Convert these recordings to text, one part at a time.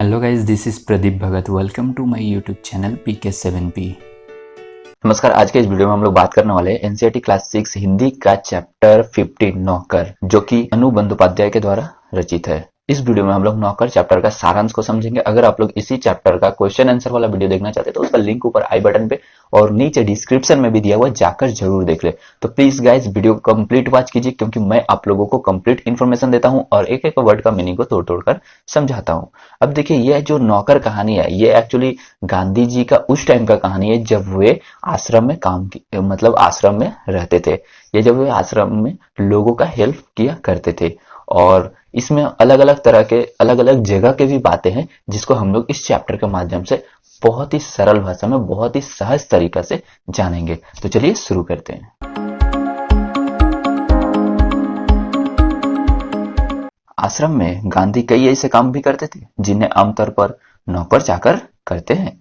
Hello guys, this is Pradeep Bhagat. Welcome to my YouTube channel PK7P। नमस्कार। आज के इस वीडियो में हम लोग बात करने वाले हैं एनसीईआरटी क्लास 6 हिंदी का चैप्टर 15 नौकर, जो कि अनु बंदोपाध्याय के द्वारा रचित है। इस वीडियो में हम लोग नौकर चैप्टर का सारांश को समझेंगे। अगर आप लोग इसी चैप्टर का क्वेश्चन आंसर वाला वीडियो देखना चाहते हैं तो उसका लिंक ऊपर आई बटन पे और नीचे डिस्क्रिप्शन में भी दिया हुआ, जाकर जरूर देख ले। तो प्लीज गाइज वीडियो को कंप्लीट वॉच कीजिए, क्योंकि मैं आप लोगों को कंप्लीट इन्फॉर्मेशन देता हूं और एक एक वर्ड का मीनिंग को तोड़ तोड़ कर समझाता हूं। अब देखिए, यह जो नौकर कहानी है ये एक्चुअली गांधी जी का उस टाइम का कहानी है जब वे आश्रम में मतलब आश्रम में रहते थे। ये जब वे आश्रम में लोगों का हेल्प किया करते थे, और इसमें अलग अलग तरह के अलग अलग जगह के भी बातें हैं जिसको हम लोग इस चैप्टर के माध्यम से बहुत ही सरल भाषा में बहुत ही सहज तरीका से जानेंगे। तो चलिए शुरू करते हैं। आश्रम में गांधी कई ऐसे काम भी करते थे जिन्हें आमतौर पर नौकर चाकर करते हैं।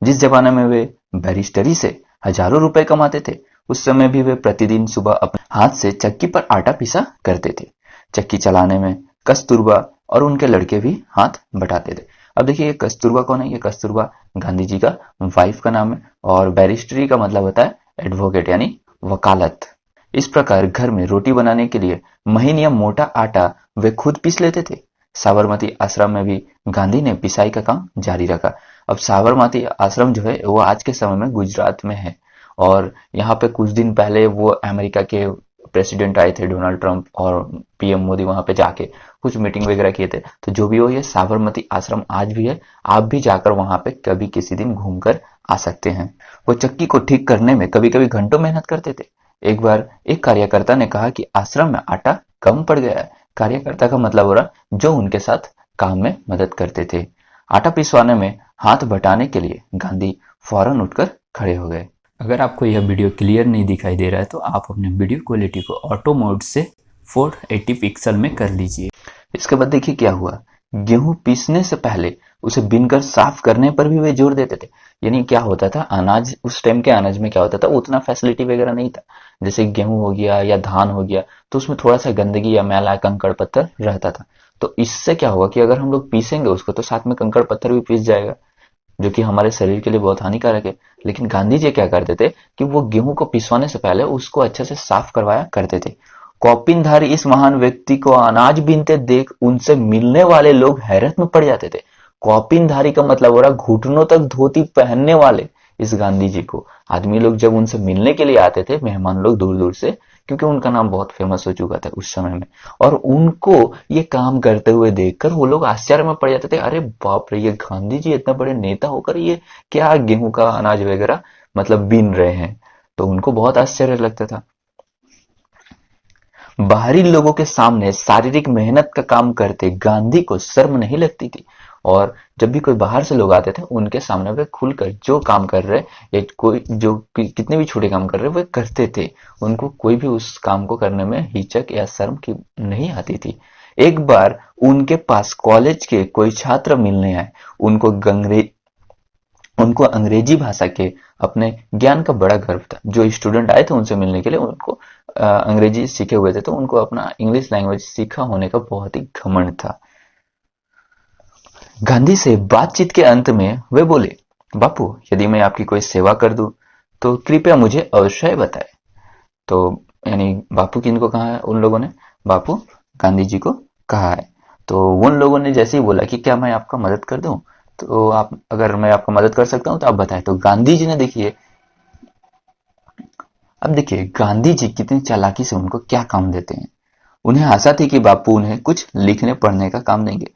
जिस जमाने में वे बैरिस्टरी से हजारों रुपए कमाते थे, उस समय भी वे प्रतिदिन सुबह अपने हाथ से चक्की पर आटा पीसा करते थे। चक्की चलाने में कस्तूरबा और उनके लड़के भी हाथ बटाते थे। अब देखिए, ये कस्तूरबा कौन है? ये कस्तूरबा गांधी जी का वाइफ का नाम है, और बैरिस्टरी का मतलब होता है एडवोकेट यानी वकालत। इस प्रकार घर में रोटी बनाने के लिए महीन या मोटा आटा वे खुद पीस लेते थे। साबरमती आश्रम में भी गांधी ने पिसाई का काम जारी रखा। अब साबरमती आश्रम जो है वो आज के समय में गुजरात में है, और यहाँ पे कुछ दिन पहले वो अमेरिका के प्रेसिडेंट आए थे डोनाल्ड ट्रंप, और पीएम मोदी वहां पे जाके कुछ मीटिंग वगैरह किए थे। तो जो भी हो, ये साबरमती आश्रम आज भी है। आप भी जाकर वहां पे कभी किसी दिन घूम कर आ सकते हैं। वो चक्की को ठीक करने में कभी कभी घंटों मेहनत करते थे। एक बार एक कार्यकर्ता ने कहा कि आश्रम में आटा कम पड़ गया है। कार्यकर्ता का मतलब हो रहा जो उनके साथ काम में मदद करते थे। आटा पिसवाने में हाथ बटाने के लिए गांधी फौरन उठकर खड़े हो गए। अगर आपको यह वीडियो क्लियर नहीं दिखाई दे रहा है तो आप अपने वीडियो क्वालिटी को ऑटो मोड से 480 पिक्सल में कर लीजिए। इसके बाद देखिए क्या हुआ। गेहूं पीसने से पहले उसे बीनकर साफ करने पर भी वे जोर देते थे। यानी क्या होता था, अनाज उस टाइम के अनाज में क्या होता था, उतना फैसिलिटी वगैरह नहीं था। जैसे गेहूं हो गया या धान हो गया, तो उसमें थोड़ा सा गंदगी या मैला कंकड़ पत्थर रहता था। तो इससे क्या होगा कि अगर हम लोग पीसेंगे उसको तो साथ में कंकड़ पत्थर भी पीस जाएगा, जो कि हमारे शरीर के लिए बहुत हानिकारक है। लेकिन गांधी जी क्या करते थे कि वो गेहूं को पिसवाने से पहले उसको अच्छे से साफ करवाया करते थे। कौपिनधारी इस महान व्यक्ति को अनाज बीनते देख उनसे मिलने वाले लोग हैरत में पड़ जाते थे। कौपिनधारी का मतलब हो रहा घुटनों तक धोती पहनने वाले इस गांधी जी को आदमी लोग जब उनसे मिलने के लिए आते थे, मेहमान लोग दूर दूर से, क्योंकि उनका नाम बहुत फेमस हो चुका था उस समय में, और उनको ये काम करते हुए देखकर वो लोग आश्चर्य में पड़ जाते थे। अरे बाप रे, ये गांधी जी इतने बड़े नेता होकर ये क्या गेहूं का अनाज वगैरह मतलब बीन रहे हैं। तो उनको बहुत आश्चर्य लगता था। बाहरी लोगों के सामने शारीरिक मेहनत का काम करते गांधी को शर्म नहीं लगती थी, और जब भी कोई बाहर से लोग आते थे उनके सामने वे खुलकर जो काम कर रहे या कोई जो कितने भी छोटे काम कर रहे वे करते थे। उनको कोई भी उस काम को करने में हिचक या शर्म की नहीं आती थी। एक बार उनके पास कॉलेज के कोई छात्र मिलने आए। उनको अंग्रेजी भाषा के अपने ज्ञान का बड़ा गर्व था। जो स्टूडेंट आए थे उनसे मिलने के लिए, उनको अंग्रेजी सीखे हुए थे, तो उनको अपना इंग्लिश लैंग्वेज सीखा होने का बहुत ही घमंड था। गांधी से बातचीत के अंत में वे बोले, बापू, यदि मैं आपकी कोई सेवा कर दूं तो कृपया मुझे अवश्य बताएं। तो यानी बापू किनको कहा है? उन लोगों ने बापू गांधी जी को कहा है। तो उन लोगों ने जैसे ही बोला कि क्या मैं आपका मदद कर दूं, तो आप, अगर मैं आपका मदद कर सकता हूं तो आप बताएं। तो गांधी जी ने देखिए, अब देखिए गांधी जी कितनी चालाकी से उनको क्या काम देते हैं। उन्हें आशा थी कि बापू उन्हें कुछ लिखने पढ़ने का काम देंगे।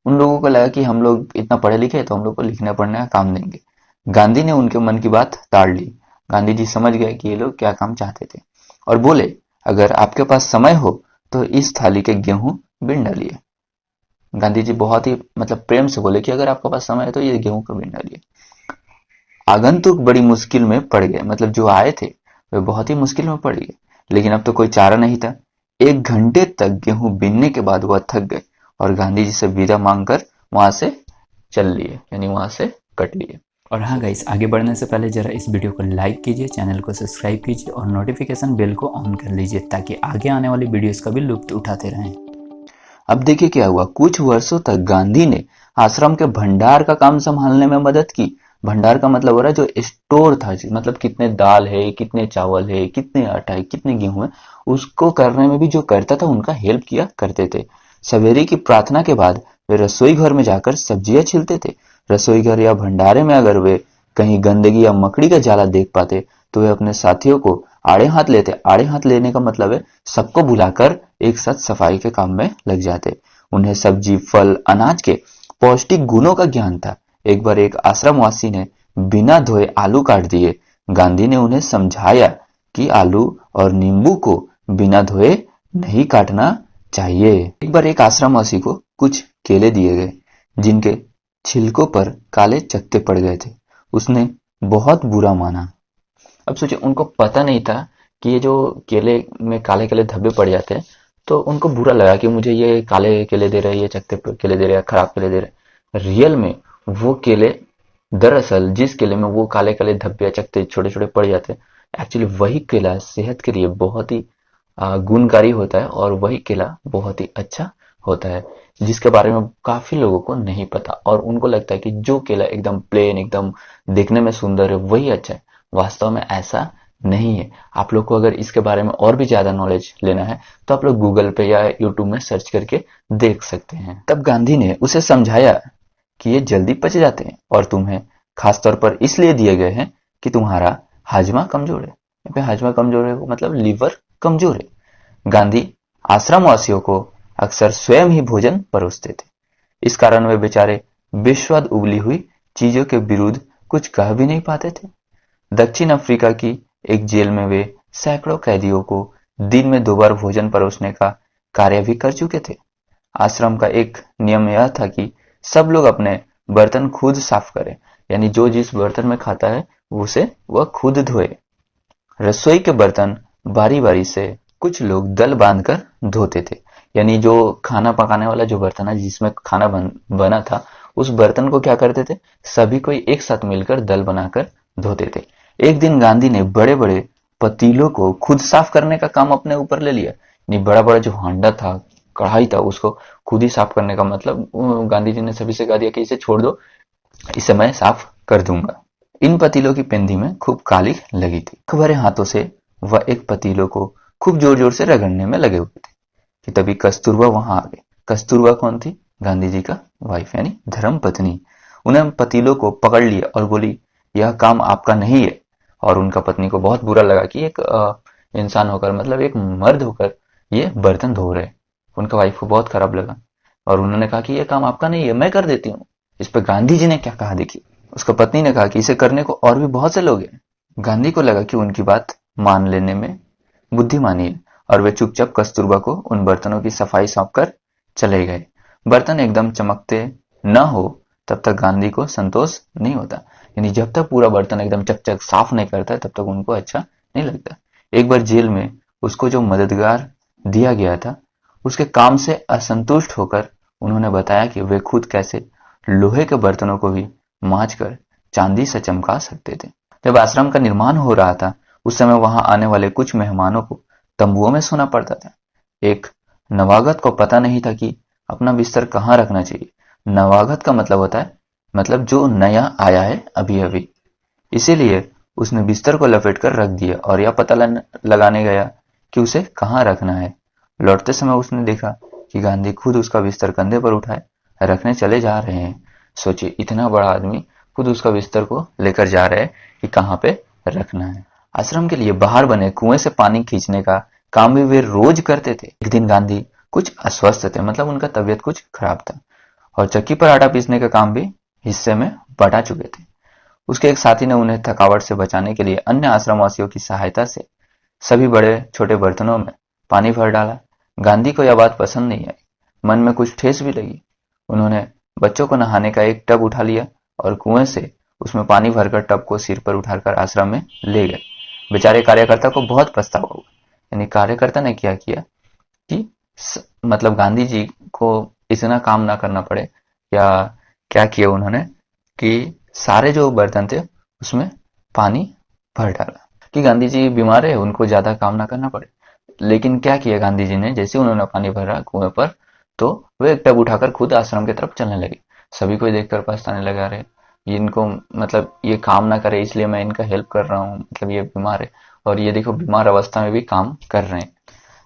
उन लोगों को लगा कि हम लोग इतना पढ़े लिखे हैं तो हम लोग को लिखने पढ़ने का काम देंगे। गांधी ने उनके मन की बात ताड़ ली। गांधी जी समझ गए कि ये लोग क्या काम चाहते थे, और बोले, अगर आपके पास समय हो तो इस थाली के गेहूं बीन डालिए। गांधी जी बहुत ही मतलब प्रेम से बोले कि अगर आपके पास समय है तो ये गेहूं का बीन डालिए। आगंतुक बड़ी मुश्किल में पड़ गए, मतलब जो आए थे वे बहुत ही मुश्किल में पड़ गए। लेकिन अब तो कोई चारा नहीं था। 1 घंटे तक गेहूं बीनने के बाद वह थक गए और गांधी जी से विदा मांगकर वहां से चल लिए, यानी वहां से कट लिए। और हाँ गाइस, आगे बढ़ने से पहले जरा इस वीडियो को लाइक कीजिए, चैनल को सब्सक्राइब कीजिए और नोटिफिकेशन बेल को ऑन कर लीजिए ताकि आगे आने वाली वीडियोस का भी लुत्फ उठाते रहें। अब देखिए क्या हुआ। कुछ वर्षों तक गांधी ने आश्रम के भंडार का काम संभालने में मदद की। भंडार का मतलब हो रहा है जो स्टोर था, मतलब कितने दाल है, कितने चावल है, कितने आटा है, कितने गेहूं है, उसको करने में भी जो करता था उनका हेल्प किया करते थे। सवेरे की प्रार्थना के बाद वे रसोई घर में जाकर सब्जियां छीलते थे। रसोई घर या भंडारे में अगर वे कहीं गंदगी या मकड़ी का जाला देख पाते तो वे अपने साथियों को आड़े हाथ लेते। आड़े हाथ लेने का मतलब है सबको बुलाकर एक साथ सफाई के काम में लग जाते। उन्हें सब्जी, फल, अनाज के पौष्टिक गुणों का ज्ञान था। एक बार एक आश्रमवासी ने बिना धोए आलू काट दिए। गांधी ने उन्हें समझाया कि आलू और नींबू को बिना धोए नहीं काटना चाहिए। एक बार एक आश्रमवासी को कुछ केले दिए गए जिनके छिलकों पर काले चकत्ते पड़ गए थे। उसने बहुत बुरा माना। अब सोचिए, उनको पता नहीं था कि ये जो केले में काले काले धब्बे पड़ जाते हैं, तो उनको बुरा लगा कि मुझे ये काले केले दे रहे हैं, ये चकत्ते केले दे रहे हैं, खराब केले दे रहे हैं। रियल में वो केले, दरअसल जिस केले में वो काले काले धब्बे या चकत्ते छोटे छोटे पड़ जाते हैं, एक्चुअली वही केला सेहत के लिए बहुत ही गुणकारी होता है और वही केला बहुत ही अच्छा होता है, जिसके बारे में काफी लोगों को नहीं पता। और उनको लगता है कि जो केला एकदम प्लेन, एकदम देखने में सुंदर है, वही अच्छा है। वास्तव में ऐसा नहीं है। आप लोग को अगर इसके बारे में और भी ज्यादा नॉलेज लेना है तो आप लोग गूगल पे या यूट्यूब में सर्च करके देख सकते हैं। तब गांधी ने उसे समझाया कि ये जल्दी पच जाते हैं और तुम्हें खासतौर पर इसलिए दिए गए हैं कि तुम्हारा हाजमा कमजोर है। यहाँ पे हाजमा कमजोर है मतलब लीवर कमजोर है। गांधी आश्रमवासियों को अक्सर स्वयं ही भोजन परोसते थे। इस कारण वे बेचारे बेस्वाद उबली हुई चीजों के विरुद्ध कुछ कह भी नहीं पाते थे। दक्षिण अफ्रीका की एक जेल में वे सैकड़ों कैदियों को दिन में 2 बार भोजन परोसने का कार्य भी कर चुके थे। आश्रम का एक नियम यह था कि सब लोग अपने बर्तन खुद साफ करें, यानी जो जिस बर्तन में खाता है उसे वह खुद धोए। रसोई के बर्तन बारी बारी से कुछ लोग दल बांधकर धोते थे, यानी जो खाना पकाने वाला जो बर्तन है जिसमें खाना बना था, उस बर्तन को क्या करते थे, सभी कोई एक साथ मिलकर दल बनाकर धोते थे। एक दिन गांधी ने बड़े बड़े पतीलों को खुद साफ करने का काम अपने ऊपर ले लिया। नहीं, बड़ा बड़ा जो हांडा था, कढ़ाई था, उसको खुद ही साफ करने का मतलब गांधी जी ने सभी से कहा दिया कि इसे छोड़ दो, इसे मैं साफ कर दूंगा। इन पतीलों की पेंदी में खूब काली लगी थी। भरे हाथों से वह एक पतीलों को खूब जोर जोर से रगड़ने में लगे हुए थे कि तभी कस्तूरबा वहां आ गई। कस्तूरबा कौन थी? गांधी जी का वाइफ यानी धर्म पत्नी। उन्हें पतीलों को पकड़ लिया और बोली, यह काम आपका नहीं है। और उनका पत्नी को बहुत बुरा लगा कि एक इंसान होकर, मतलब एक मर्द होकर ये बर्तन धो रहे। उनका वाइफ को बहुत खराब लगा और उन्होंने कहा कि यह काम आपका नहीं है, मैं कर देती हूँ। इस पर गांधी जी ने क्या कहा देखिए। उसका पत्नी ने कहा कि इसे करने को और भी बहुत से लोग हैं। गांधी को लगा कि उनकी बात मान लेने में बुद्धिमानी है और वे चुपचाप कस्तूरबा को उन बर्तनों की सफाई सौंपकर चले गए। बर्तन एकदम चमकते न हो तब तक गांधी को संतोष नहीं होता, यानी जब तक पूरा बर्तन एकदम चकचक साफ नहीं करता तब तक उनको अच्छा नहीं लगता। एक बार जेल में उसको जो मददगार दिया गया था, उसके काम से असंतुष्ट होकर उन्होंने बताया कि वे खुद कैसे लोहे के बर्तनों को भी मांझकर चांदी से चमका सकते थे। जब आश्रम का निर्माण हो रहा था उस समय वहां आने वाले कुछ मेहमानों को तंबुओं में सोना पड़ता था। एक नवागत को पता नहीं था कि अपना बिस्तर कहाँ रखना चाहिए। नवागत का मतलब होता है, मतलब जो नया आया है अभी अभी। इसीलिए उसने बिस्तर को लपेट कर रख दिया और यह पता लगाने गया कि उसे कहाँ रखना है। लौटते समय उसने देखा कि गांधी खुद उसका बिस्तर कंधे पर उठाए रखने चले जा रहे हैं। सोचिए, इतना बड़ा आदमी खुद उसका बिस्तर को लेकर जा रहे हैं कि कहाँ पे रखना है। आश्रम के लिए बाहर बने कुएं से पानी खींचने का काम भी वे रोज करते थे। एक दिन गांधी कुछ अस्वस्थ थे, मतलब उनका तबीयत कुछ खराब था और चक्की पर आटा पीसने का काम भी हिस्से में बटा चुके थे। उसके एक साथी ने उन्हें थकावट से बचाने के लिए अन्य आश्रमवासियों की सहायता से सभी बड़े छोटे बर्तनों में पानी भर डाला। गांधी को यह बात पसंद नहीं आई, मन में कुछ ठेस भी लगी। उन्होंने बच्चों को नहाने का एक टब उठा लिया और कुएं से उसमें पानी भरकर टब को सिर पर उठाकर आश्रम में ले गए। बेचारे कार्यकर्ता को बहुत पछतावा हुआ। यानी कार्यकर्ता ने क्या किया कि मतलब गांधी जी को इतना काम ना करना पड़े, या क्या किया उन्होंने कि सारे जो बर्तन थे उसमें पानी भर डाला कि गांधी जी बीमार है, उनको ज्यादा काम ना करना पड़े। लेकिन क्या किया गांधी जी ने, जैसे उन्होंने पानी भरा कुएं पर तो वे एक टब उठाकर खुद आश्रम की तरफ चलने लगे। सभी को देखकर पछताने लगा, रहे इनको मतलब ये काम ना करे इसलिए मैं इनका हेल्प कर रहा हूँ, मतलब ये बीमार है और ये देखो बीमार अवस्था में भी काम कर रहे हैं।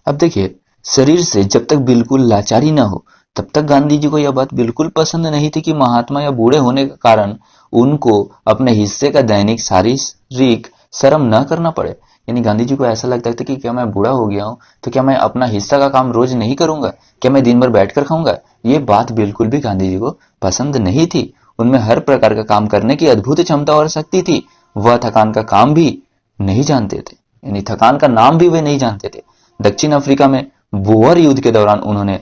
अब देखिए, शरीर से जब तक बिल्कुल लाचारी ना हो तब तक गांधी जी को यह बात बिल्कुल पसंद नहीं थी कि महात्मा या बूढ़े होने के कारण उनको अपने हिस्से का दैनिक शारीरिक श्रम न करना पड़े। यानी गांधी जी को ऐसा लगता था कि क्या मैं बूढ़ा हो गया हूं तो क्या मैं अपना हिस्सा का काम रोज नहीं करूंगा, क्या मैं दिन भर बैठकर खाऊंगा। ये बात बिल्कुल भी गांधी जी को पसंद नहीं थी। उनमें हर प्रकार का काम करने की अद्भुत क्षमता और शक्ति थी। वह थकान का काम भी नहीं जानते थे, यानी थकान का नाम भी वे नहीं जानते थे। दक्षिण अफ्रीका में बोअर युद्ध के दौरान उन्होंने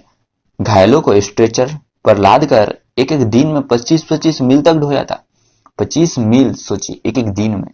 घायलों को स्ट्रेचर पर लाद कर एक एक दिन में 25-25 मील तक ढोया था। 25 मील सोचिए, एक एक दिन में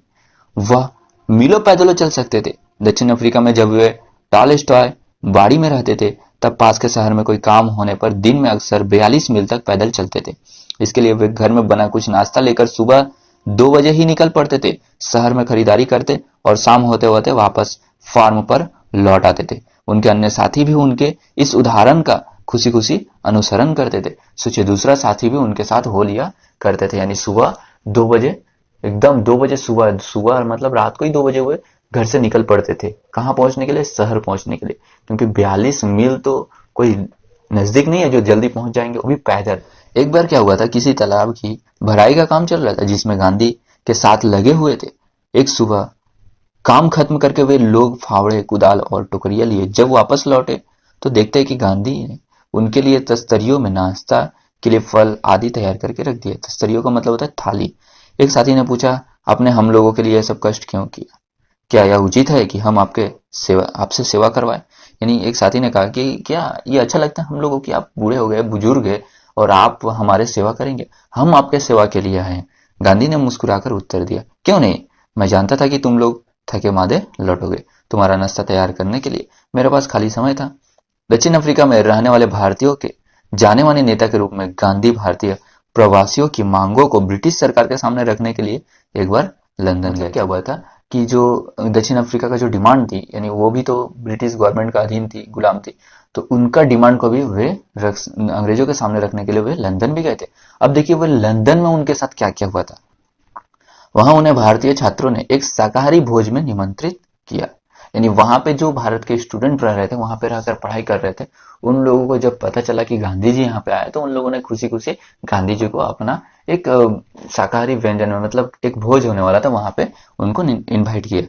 वह मीलों पैदल चल सकते थे। दक्षिण अफ्रीका में जब वे टॉलस्टॉय बाड़ी में रहते थे तब पास के शहर में कोई काम होने पर दिन में अक्सर 42 मील तक पैदल चलते थे। इसके लिए वे घर में बना कुछ नाश्ता लेकर सुबह 2 बजे ही निकल पड़ते थे, शहर में खरीदारी करते और शाम होते होते वापस फार्म पर लौट आते थे। उनके अन्य साथी भी उनके इस उदाहरण का खुशी खुशी अनुसरण करते थे। सोचिए, दूसरा साथी भी उनके साथ हो लिया करते थे, यानी सुबह 2 बजे, एकदम 2 बजे सुबह सुबह मतलब रात को ही 2 बजे हुए घर से निकल पड़ते थे। कहाँ पहुंचने के लिए? शहर पहुंचने के लिए, क्योंकि 42 मील तो कोई नजदीक नहीं है जो जल्दी पहुंच जाएंगे, वो भी पैदल। एक बार क्या हुआ था, किसी तालाब की भराई का काम चल रहा था जिसमें गांधी के साथ लगे हुए थे। एक सुबह काम खत्म करके वे लोग फावड़े, कुदाल और टोकरियां लिए जब वापस लौटे तो देखते हैं कि गांधी ने उनके लिए तस्तरियों में नाश्ता के लिए फल आदि तैयार करके रख दिए। तस्तरियों का मतलब होता है थाली। एक साथी ने पूछा, आपने हम लोगों के लिए यह सब कष्ट क्यों किया? क्या यह उचित है कि हम आपसे सेवा करवाएं? यानी एक साथी ने कहा कि क्या ये अच्छा लगता है हम लोगों की, आप बूढ़े हो गए, बुजुर्ग है और आप हमारे सेवा करेंगे? हम आपके सेवा के लिए आए हैं। गांधी ने मुस्कुराकर उत्तर दिया, क्यों नहीं, मैं जानता था कि तुम लोग थके मादे लौटोगे। तुम्हारा नाश्ता तैयार करने के लिए मेरे पास खाली समय था। दक्षिण अफ्रीका में रहने वाले भारतीयों के जाने माने नेता के रूप में गांधी भारतीय प्रवासियों की मांगों को ब्रिटिश सरकार के सामने रखने के लिए एक बार लंदन गए। क्या हुआ था कि जो दक्षिण अफ्रीका का जो डिमांड थी, यानी वो भी तो ब्रिटिश गवर्नमेंट का अधीन थी, गुलाम थी, तो उनका डिमांड को भी वे अंग्रेजों के सामने रखने के लिए वे लंदन भी गए थे। अब देखिए, वो लंदन में उनके साथ क्या क्या हुआ था। वहां उन्हें भारतीय छात्रों ने एक शाकाहारी भोज में निमंत्रित किया। यानी वहां पे जो भारत के स्टूडेंट रह रहे थे, वहां पे रहकर पढ़ाई कर रहे थे, उन लोगों को जब पता चला कि गांधी जी यहाँ पे आए तो उन लोगों ने खुशी खुशी गांधी जी को अपना एक शाकाहारी व्यंजन में, मतलब एक भोज होने वाला था वहां पे, उनको इनवाइट किया।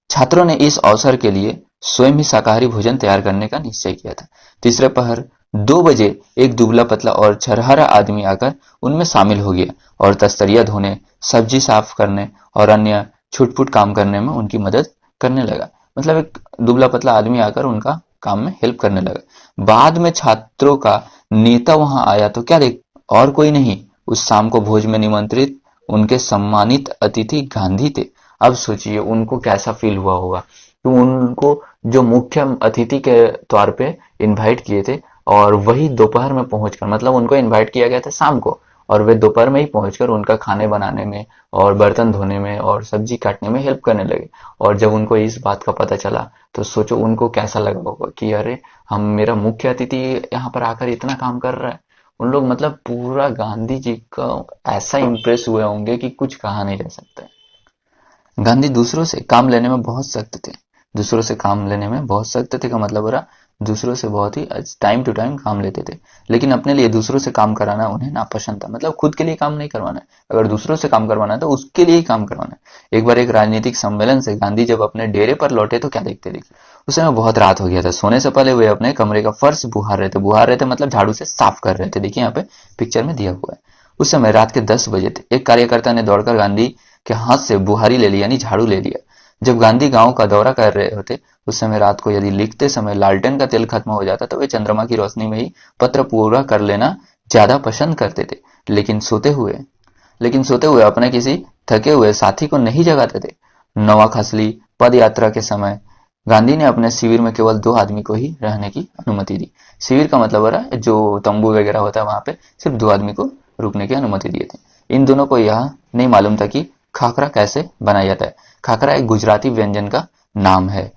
छात्रों ने इस अवसर के लिए स्वयं ही शाकाहारी भोजन तैयार करने का निश्चय किया था। तीसरे पहर 2 बजे एक दुबला पतला और छरहरा आदमी आकर उनमें शामिल हो गया और तस्तरिया धोने, सब्जी साफ करने और अन्य छुटपुट काम करने में उनकी मदद करने लगा। मतलब एक दुबला पतला आदमी आकर उनका काम में हेल्प करने लगा। बाद में छात्रों का नेता वहां आया तो क्या देख, और कोई नहीं, उस शाम को भोज में निमंत्रित उनके सम्मानित अतिथि गांधी थे। अब सोचिए उनको कैसा फील हुआ होगा कि उनको जो मुख्य अतिथि के तौर पे इनवाइट किए थे और वही दोपहर में पहुंचकर, मतलब उनको इनवाइट किया गया था शाम को और वे दोपहर में ही पहुंचकर उनका खाने बनाने में और बर्तन धोने में और सब्जी काटने में हेल्प करने लगे। और जब उनको इस बात का पता चला तो सोचो उनको कैसा लगा होगा कि अरे, हम मेरा मुख्य अतिथि यहाँ पर आकर इतना काम कर रहा है। उन लोग मतलब पूरा गांधी जी का ऐसा इम्प्रेस हुए होंगे कि कुछ कहा नहीं जा सकता। गांधी दूसरों से काम लेने में बहुत सख्त थे। दूसरों से काम लेने में बहुत सख्त थे का मतलब हो रहा, दूसरों से बहुत ही टाइम टू टाइम काम लेते थे, लेकिन अपने लिए दूसरों से काम कराना उन्हें नापसंद था। मतलब खुद के लिए काम नहीं करवाना है, अगर दूसरों से काम करवाना है तो उसके लिए ही काम करवाना है। एक बार एक राजनीतिक सम्मेलन से गांधी जब अपने डेरे पर लौटे तो क्या देखते देखिए, उस समय बहुत रात हो गया था। सोने से पहले वे अपने कमरे का फर्श बुहार रहे थे, मतलब झाड़ू से साफ कर रहे थे। देखिए यहाँ पे पिक्चर में दिया हुआ है। उस समय रात के 10 बजे थे। एक कार्यकर्ता ने दौड़कर गांधी के हाथ से बुहारी ले लिया, यानी झाड़ू ले लिया। जब गांधी गांव का दौरा कर रहे होते उस समय रात को यदि लिखते समय लालटेन का तेल खत्म हो जाता तो वे चंद्रमा की रोशनी में ही पत्र पूरा कर लेना ज्यादा पसंद करते थे। लेकिन सोते हुए अपने किसी थके हुए साथी को नहीं जगाते थे। नवा खसली पद यात्रा के समय गांधी ने अपने शिविर में केवल 2 आदमी को ही रहने की अनुमति दी। शिविर का मतलब हो रहा है जो तंबू वगैरह होता है, वहां पे सिर्फ 2 आदमी को रुकने की अनुमति दिए थे। इन दोनों को यह नहीं मालूम था कि खाखरा कैसे बनाया जाता है। खाखरा एक गुजराती व्यंजन का नाम है।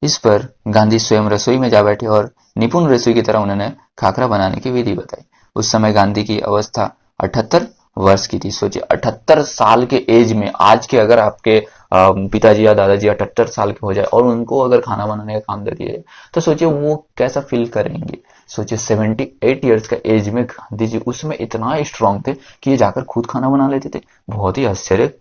इस पर गांधी स्वयं रसोई में जा बैठे और निपुण रसोई की तरह उन्होंने खाखरा बनाने की विधि बताई। उस समय गांधी की अवस्था 78 वर्ष की थी। सोचिए 78 साल के एज में, आज के अगर आपके पिताजी या दादाजी 78 साल के हो जाए और उनको अगर खाना बनाने का काम दे दिया जाए तो सोचिए वो कैसा फील करेंगे। सोचिए 78 इयर्स का एज में गांधी जी उसमें इतना स्ट्रांग थे कि ये जाकर खुद खाना बना लेते थे। बहुत ही आश्चर्य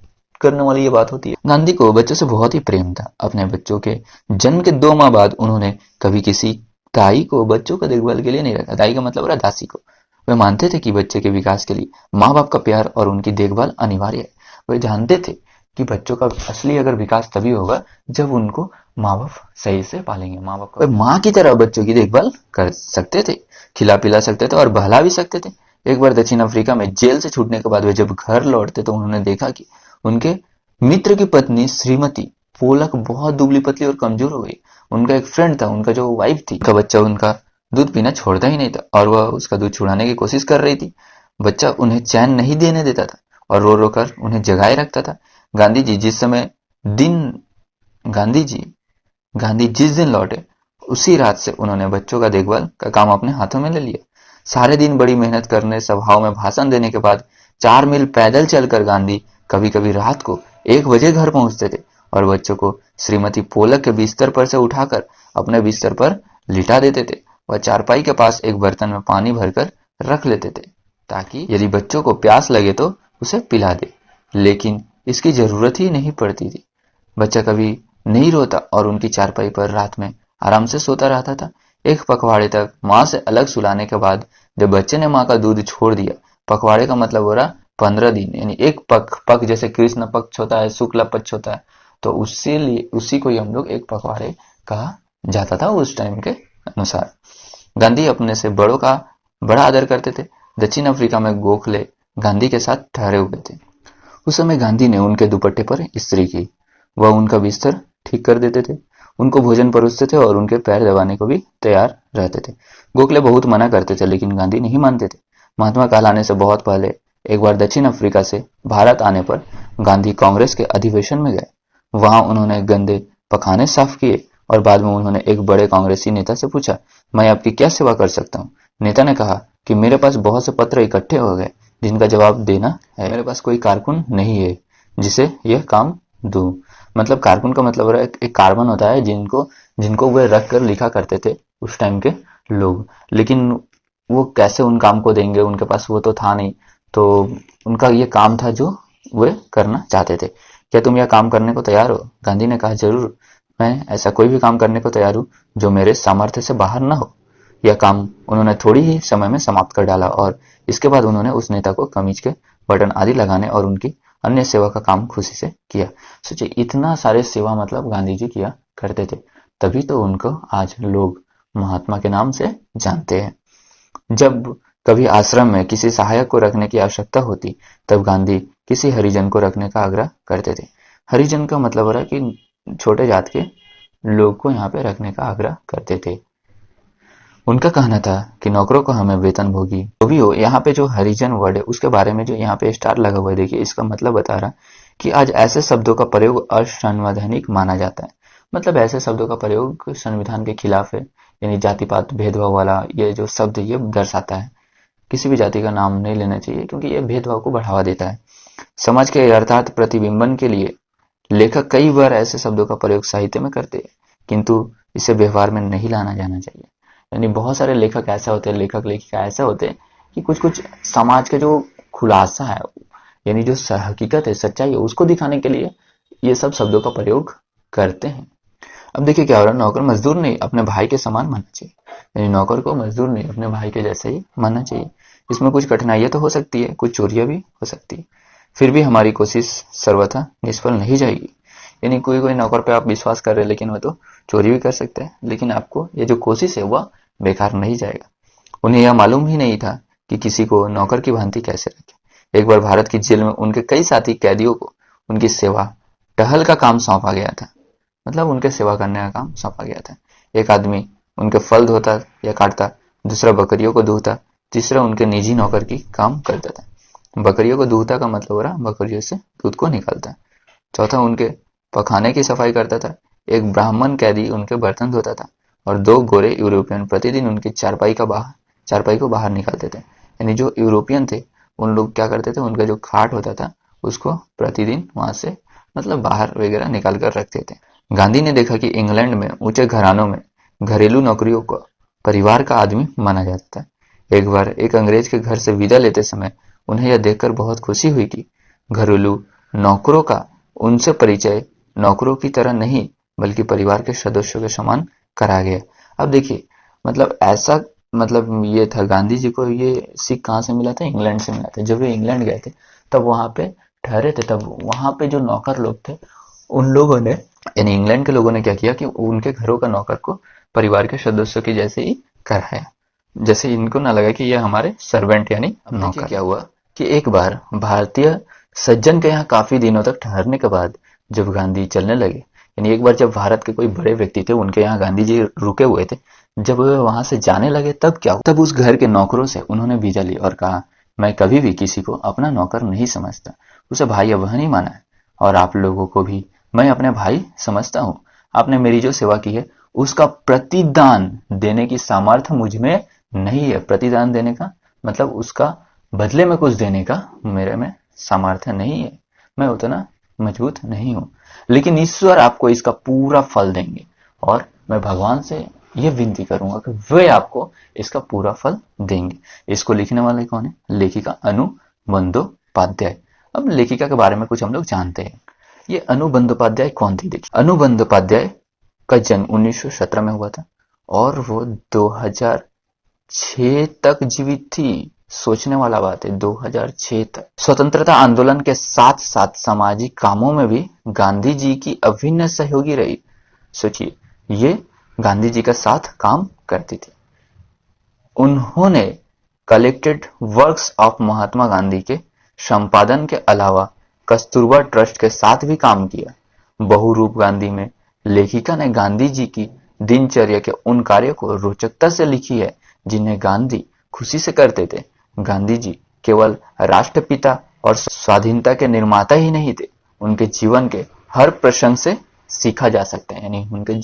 करने वाली ये बात होती है। गांधी को बच्चों से बहुत ही प्रेम था। अपने बच्चों के जन्म के 2 माह बाद उन्होंने कभी किसी दाई को बच्चों का देखभाल के लिए नहीं रखा। दाई का मतलब रहा दासी को। वे मानते थे कि बच्चे के विकास के लिए माँ बाप का प्यार और उनकी देखभाल अनिवार्य है। वे जानते थे कि बच्चों का असली अगर विकास तभी होगा जब उनको माँ बाप सही से पालेंगे। माँ बाप का माँ की तरह बच्चों की देखभाल कर सकते थे, खिला पिला सकते थे और बहला भी सकते थे। एक बार दक्षिण अफ्रीका में जेल से छूटने के बाद वे जब घर लौटते तो उन्होंने देखा कि उनके मित्र की पत्नी श्रीमती पोलक बहुत दुबली पतली और कमजोर हो गई। उनका एक फ्रेंड था, उनका जो वाइफ थी, का बच्चा उनका दूध पीना छोड़ता ही नहीं था और वह उसका दूध छुड़ाने की कोशिश कर रही थी। बच्चा उन्हें चैन नहीं देने देता था और रो रो कर उन्हें जगाए रखता था। गांधी जी जिस समय दिन गांधी जी गांधी जिस दिन लौटे उसी रात से उन्होंने बच्चों का देखभाल का काम अपने हाथों में ले लिया। सारे दिन बड़ी मेहनत करने, सभाओं में भाषण देने के बाद 4 मील पैदल चलकर गांधी कभी कभी रात को 1 बजे घर पहुंचते थे और बच्चों को श्रीमती पोलक के बिस्तर पर से उठाकर अपने बिस्तर पर लिटा देते थे। वह चारपाई के पास एक बर्तन में पानी भरकर रख लेते थे ताकि यदि बच्चों को प्यास लगे तो उसे पिला दे, लेकिन इसकी जरूरत ही नहीं पड़ती थी। बच्चा कभी नहीं रोता और उनकी चारपाई पर रात में आराम से सोता रहता था। एक पखवाड़े तक माँ से अलग सुलाने के बाद जब बच्चे ने माँ का दूध छोड़ दिया, पखवाड़े का मतलब हो रहा 15 दिन, यानी एक पक जैसे कृष्ण पक्ष होता है, शुक्ल पक्ष होता है, तो उसी को ही हम लोग एक पखवाड़े कहा जाता था उस टाइम के अनुसार। गांधी अपने से बड़ों का बड़ा आदर करते थे। दक्षिण अफ्रीका में गोखले गांधी के साथ ठहरे हुए थे। उस समय गांधी ने उनके दुपट्टे पर इस्त्री की। वह उनका बिस्तर ठीक कर देते थे, उनको भोजन परोसते थे और उनके पैर दबाने को भी तैयार रहते थे। गोखले बहुत मना करते थे लेकिन गांधी नहीं मानते थे। महात्मा कहलाने से बहुत पहले एक बार दक्षिण अफ्रीका से भारत आने पर गांधी कांग्रेस के अधिवेशन में गए। वहां उन्होंने गंदे पखाने साफ किए और बाद में उन्होंने एक बड़े कांग्रेसी नेता से पूछा, मैं आपकी क्या सेवा कर सकता हूँ? नेता ने कहा कि मेरे पास बहुत से पत्र इकट्ठे हो गए जिनका जवाब देना है। मेरे पास कोई कारकुन नहीं है जिसे यह काम दूं। मतलब कारकुन का मतलब है एक कार्बन होता है जिनको वे रख कर लिखा करते थे उस टाइम के लोग, लेकिन वो कैसे उन काम को देंगे, उनके पास वो तो था नहीं, तो उनका ये काम था जो वे करना चाहते थे। क्या तुम यह काम करने को तैयार हो? गांधी ने कहा, जरूर, मैं ऐसा कोई भी काम करने को तैयार हूँ जो मेरे सामर्थ्य से बाहर न हो। यह काम उन्होंने थोड़ी ही समय में समाप्त कर डाला और इसके बाद उन्होंने उस नेता को कमीज के बटन आदि लगाने और उनकी अन्य सेवा का काम खुशी से किया। सोचिए इतना सारे सेवा मतलब गांधी जी किया करते थे, तभी तो उनको आज लोग महात्मा के नाम से जानते हैं। जब कभी आश्रम में किसी सहायक को रखने की आवश्यकता होती तब गांधी किसी हरिजन को रखने का आग्रह करते थे। हरिजन का मतलब हो रहा है कि छोटे जात के लोग को यहाँ पे रखने का आग्रह करते थे। उनका कहना था कि नौकरों को हमें वेतनभोगी जो भी हो, यहाँ पे जो हरिजन वर्ड है उसके बारे में जो यहाँ पे स्टार लगा हुआ है, देखिए इसका मतलब बता रहा कि आज ऐसे शब्दों का प्रयोग असंवैधानिक माना जाता है। मतलब ऐसे शब्दों का प्रयोग संविधान के खिलाफ है, यानी जाति पात भेदभाव वाला ये जो शब्द ये दर्शाता है। किसी भी जाति का नाम नहीं लेना चाहिए क्योंकि ये भेदभाव को बढ़ावा देता है। समाज के यथार्थ प्रतिबिंबन के लिए लेखक कई बार ऐसे शब्दों का प्रयोग साहित्य में करते हैं, किंतु इसे व्यवहार में नहीं लाना जाना चाहिए। यानी बहुत सारे लेखक ऐसे होते हैं, लेखक लेखिका ऐसे होते हैं कि कुछ कुछ समाज के जो खुलासा है, यानी जो हकीकत है, सच्चाई है, उसको दिखाने के लिए ये सब शब्दों का प्रयोग करते हैं। अब देखिए क्या हो रहा है, नौकर मजदूर नहीं अपने भाई के समान मानना चाहिए, यानी नौकर को मजदूर नहीं अपने भाई के जैसे ही मानना चाहिए। इसमें कुछ कठिनाइयां तो हो सकती है, कुछ चोरियां भी हो सकती है, फिर भी हमारी कोशिश सर्वथा निष्फल नहीं जाएगी। यानी कोई नौकर पे आप विश्वास कर रहे हैं लेकिन वो तो चोरी भी कर सकते हैं, लेकिन आपको ये जो कोशिश है वह बेकार नहीं जाएगा। उन्हें यह मालूम ही नहीं था कि किसी को नौकर की भांति कैसे रखें। एक बार भारत की जेल में उनके कई साथी कैदियों को उनकी सेवा टहल का काम सौंपा गया था, मतलब उनके सेवा करने का काम सौंपा गया था। एक आदमी उनके फल धोता या काटता, दूसरा बकरियों को दूहता, तीसरा उनके निजी नौकर की काम करता था। बकरियों को दूहता का मतलब हो रहा बकरियों से दूध को निकालता। चौथा उनके पखाने की सफाई करता था। एक ब्राह्मण कैदी उनके बर्तन धोता था और 2 गोरे यूरोपियन प्रतिदिन उनकी चारपाई को बाहर निकालते थे। यानी जो यूरोपियन थे उन लोग क्या करते थे, उनका जो खाट होता था उसको प्रतिदिन वहां से मतलब बाहर वगैरह निकाल कर रखते थे। गांधी ने देखा कि इंग्लैंड में ऊंचे घरानों में घरेलू नौकरियों को परिवार का आदमी माना जाता था। एक बार एक अंग्रेज के घर से विदा लेते समय उन्हें यह देखकर बहुत खुशी हुई कि घरेलू नौकरों का उनसे परिचय नौकरों की तरह नहीं बल्कि परिवार के सदस्यों के समान करा गया। अब देखिए मतलब ऐसा मतलब ये था, गांधी जी को ये सीख कहाँ से मिला था, इंग्लैंड से मिला था। जब वे इंग्लैंड गए थे तब वहां पे ठहरे थे, तब वहां पे जो नौकर लोग थे उन लोगों ने यानी इंग्लैंड के लोगों ने क्या किया कि उनके घरों का नौकर को परिवार के सदस्यों की जैसे ही कराया, जैसे इनको ना लगा कि ये हमारे सर्वेंट यानी नौकर। क्या हुआ कि एक बार भारतीय सज्जन के यहाँ काफी दिनों तक ठहरने के बाद जब गांधी चलने लगे, यानी एक बार जब भारत के कोई बड़े व्यक्ति थे उनके यहाँ गांधी जी रुके हुए थे, जब वे वहां से जाने लगे तब क्या हुआ, तब उस घर के नौकरों से उन्होंने वीजा ली और कहा मैं कभी भी किसी को अपना नौकर नहीं समझता, उसे भाई बहन ही माना है और आप लोगों को भी मैं अपने भाई समझता हूँ। आपने मेरी जो सेवा की है उसका प्रतिदान देने की सामर्थ्य मुझ में नहीं है। प्रतिदान देने का मतलब उसका बदले में कुछ देने का मेरे में सामर्थ्य नहीं है, मैं उतना मजबूत नहीं हूं, लेकिन ईश्वर आपको इसका पूरा फल देंगे और मैं भगवान से यह विनती करूंगा कि वे आपको इसका पूरा फल देंगे। इसको लिखने वाले कौन है, लेखिका अनु बंदोपाध्याय। अब लेखिका के बारे में कुछ हम लोग जानते हैं। ये अनु बंदोपाध्याय कौन थी? देखिए अनु बंदोपाध्याय का जन्म 1917 में हुआ था और वो 2006 तक जीवित थी। सोचने वाला बात है, 2006 तक। स्वतंत्रता आंदोलन के साथ साथ सामाजिक कामों में भी गांधी जी की अभिन्न सहयोगी रही। सोचिए, ये गांधी जी का साथ काम करती थी। उन्होंने collected works of Mahatma Gandhi के संपादन के अलावा कस्तूरबा ट्रस्ट के साथ भी काम किया। बहुरूप गांधी में लेखिका ने गांधी जी की दिनचर्या के उन कार्यों को रोचकता से लिखी है जिन्हें गांधी खुशी से करते थे। गांधी जी केवल राष्ट्रपिता और स्वाधीनता के निर्माता ही नहीं थे, उनके जीवन के हर प्रसंग से सीखा जा सकता है, यानी उनके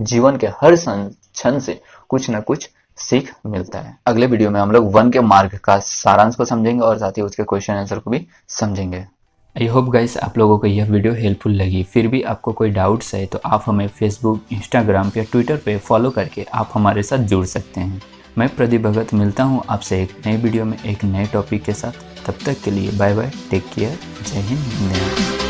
जीवन के हर क्षण से कुछ न कुछ सीख मिलता है। अगले वीडियो में हम लोग वन के मार्ग का सारांश को समझेंगे और साथ ही उसके क्वेश्चन आंसर को भी समझेंगे। आई होप गाइस आप लोगों को यह वीडियो हेल्पफुल लगी। फिर भी आपको कोई डाउट्स है तो आप हमें फेसबुक, इंस्टाग्राम या ट्विटर पे फॉलो करके आप हमारे साथ जुड़ सकते हैं। मैं प्रदीप भगत मिलता हूँ आपसे एक नई वीडियो में एक नए टॉपिक के साथ। तब तक के लिए बाय बाय, टेक केयर, जय हिंद, वंदे मातरम।